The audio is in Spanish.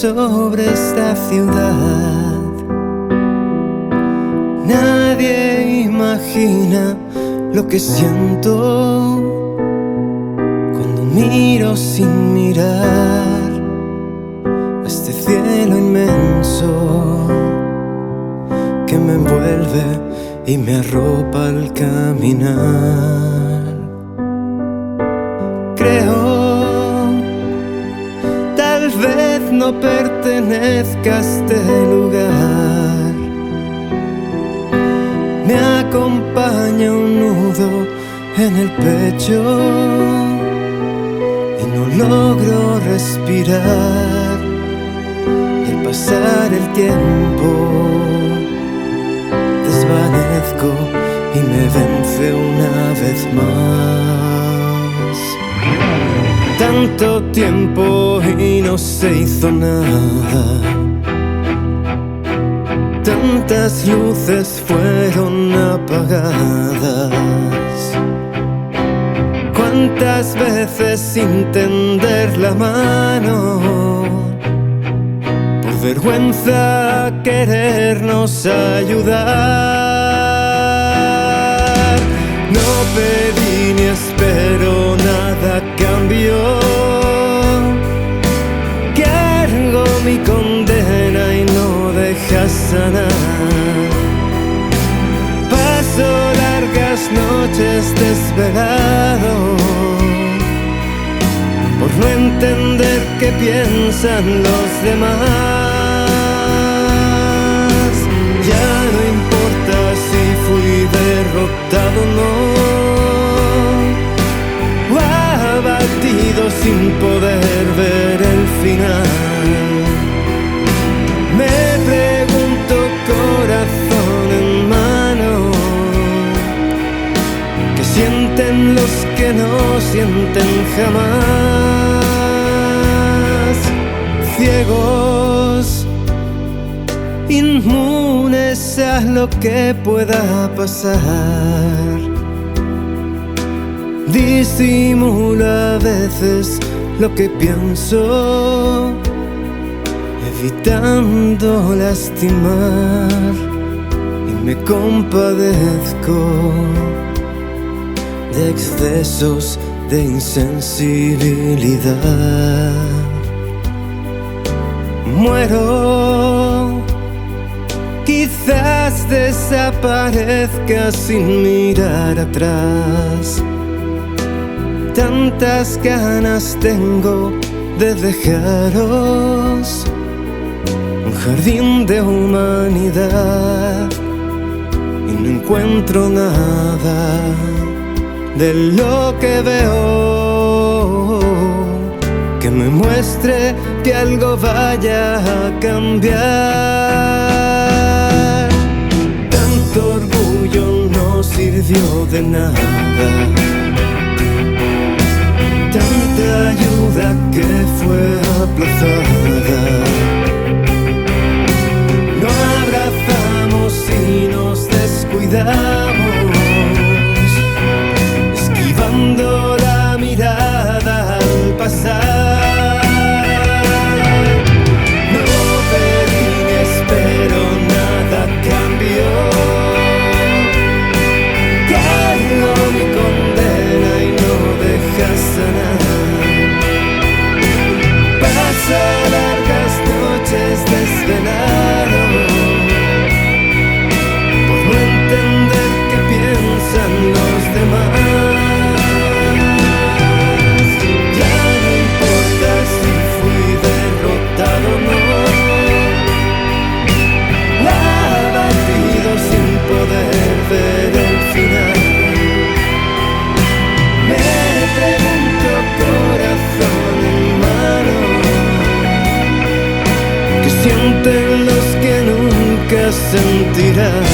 sobre esta ciudad. Nadie imagina lo que siento cuando miro sin mirar a este cielo inmenso que me envuelve y me arropa al caminar. Creo, tal vez no pertenezca a este lugar. Me acompaña un nudo en el pecho y no logro respirar. Y al pasar el tiempo desvanezco y me vence una vez más. Tanto tiempo y no se hizo nada. Tantas luces fueron apagadas. Cuántas veces sin tender la mano, por vergüenza a querernos ayudar. No pedí ni espero nada a cambio. Cargo mi condena y no deja sanar. Paso largas noches desvelado por no entender qué piensan los demás. Ya no importa si fui derrotado o no, o abatido sin poder ver el final. Me pregunto, corazón en mano, ¿qué sienten los que no sienten jamás? Ciegos, inmunes a lo que pueda pasar. Disimulo a veces lo que pienso, evitando lastimar, y me compadezco de excesos de insensibilidad. Muero, quizás desaparezca sin mirar atrás. Tantas ganas tengo de dejaros un jardín de humanidad y no encuentro nada de lo que veo que me muestre que algo vaya a cambiar. Tanto orgullo no sirvió de nada. Tanta ayuda que fue aplazada. No abrazamos y nos descuidamos, esquivando la mirada al pasar. No pedí ni espero nada a cambio. Cargo mi condena y no deja sanar. Paso largas noches desvelado por no entender qué piensan los demás. Ya no importa si fui derrotado o no, abatido sin poder ver el final. Me pregunto, corazón en mano, ¿qué sienten los que nunca sentirán?